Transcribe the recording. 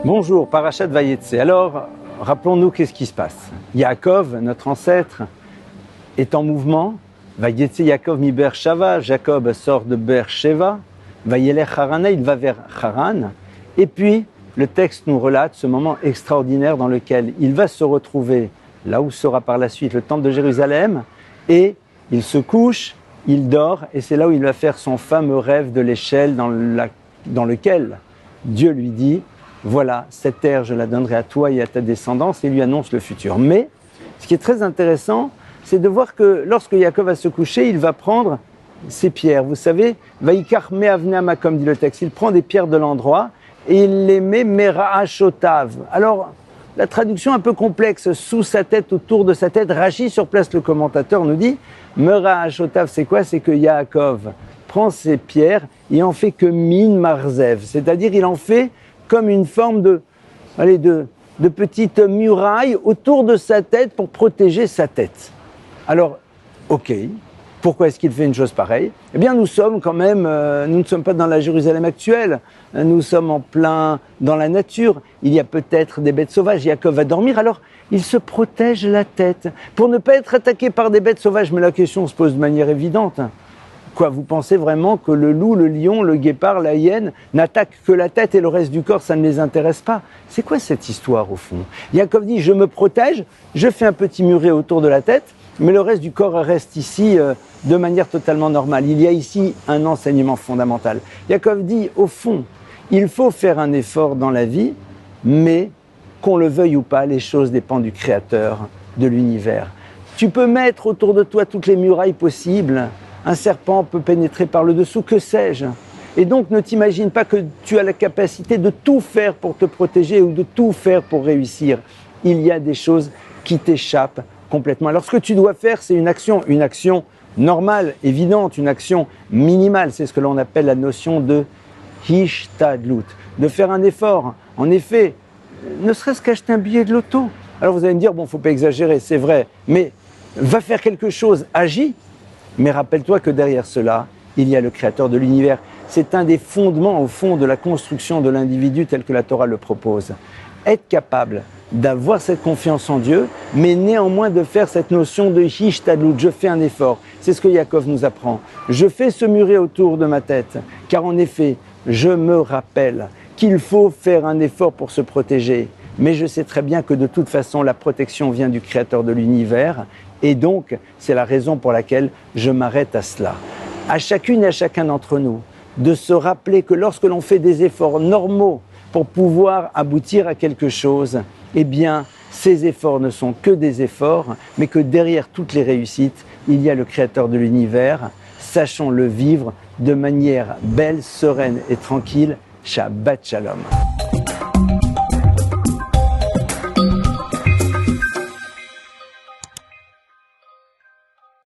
Bonjour, Parashat Vayetse. Alors, rappelons-nous qu'est-ce qui se passe. Yaakov, notre ancêtre, est en mouvement. Vayetse Yaakov mi Beersheva, Jacob sort de Beersheva. Vayelech Harana, il va vers Haran. Et puis, le texte nous relate ce moment extraordinaire dans lequel il va se retrouver là où sera par la suite le temple de Jérusalem. Et il se couche, il dort, et c'est là où il va faire son fameux rêve de l'échelle dans lequel Dieu lui dit: voilà, cette terre, je la donnerai à toi et à ta descendance, et lui annonce le futur. Mais, ce qui est très intéressant, c'est de voir que lorsque Yaakov va se coucher, il va prendre ces pierres. Vous savez, Vaikar me'avneama, comme dit le texte, il prend des pierres de l'endroit et il les met mera'ashotav. Alors, la traduction un peu complexe, sous sa tête, autour de sa tête, Rashi, sur place, le commentateur, nous dit, mera'ashotav, c'est quoi? C'est que Yaakov prend ces pierres et en fait que min marzev, c'est-à-dire il en fait comme une forme de petite muraille autour de sa tête pour protéger sa tête. Alors, ok, pourquoi est-ce qu'il fait une chose pareille? Eh bien, nous sommes quand même, nous ne sommes pas dans la Jérusalem actuelle, nous sommes en plein dans la nature, il y a peut-être des bêtes sauvages, Yaakov va dormir, alors il se protège la tête pour ne pas être attaqué par des bêtes sauvages. Mais la question se pose de manière évidente. Quoi, vous pensez vraiment que le loup, le lion, le guépard, la hyène n'attaquent que la tête et le reste du corps, ça ne les intéresse pas? C'est quoi cette histoire au fond? Yaakov dit, je me protège, je fais un petit muret autour de la tête, mais le reste du corps reste ici de manière totalement normale. Il y a ici un enseignement fondamental. Yaakov dit, au fond, il faut faire un effort dans la vie, mais qu'on le veuille ou pas, les choses dépendent du Créateur de l'univers. Tu peux mettre autour de toi toutes les murailles possibles. Un serpent peut pénétrer par le dessous, que sais-je? Et donc ne t'imagine pas que tu as la capacité de tout faire pour te protéger ou de tout faire pour réussir. Il y a des choses qui t'échappent complètement. Alors ce que tu dois faire, c'est une action normale, évidente, une action minimale. C'est ce que l'on appelle la notion de hishtadlut, de faire un effort. En effet, ne serait-ce qu'acheter un billet de loto. Alors vous allez me dire, bon, faut pas exagérer, c'est vrai, mais va faire quelque chose, agis. Mais rappelle-toi que derrière cela, il y a le Créateur de l'univers. C'est un des fondements, au fond, de la construction de l'individu tel que la Torah le propose. Être capable d'avoir cette confiance en Dieu, mais néanmoins de faire cette notion de hishtadlut, je fais un effort. C'est ce que Yaakov nous apprend. Je fais ce muret autour de ma tête, car en effet, je me rappelle qu'il faut faire un effort pour se protéger. Mais je sais très bien que de toute façon, la protection vient du Créateur de l'univers. Et donc, c'est la raison pour laquelle je m'arrête à cela. À chacune et à chacun d'entre nous, de se rappeler que lorsque l'on fait des efforts normaux pour pouvoir aboutir à quelque chose, eh bien, ces efforts ne sont que des efforts, mais que derrière toutes les réussites, il y a le Créateur de l'univers. Sachons le vivre de manière belle, sereine et tranquille. Shabbat Shalom.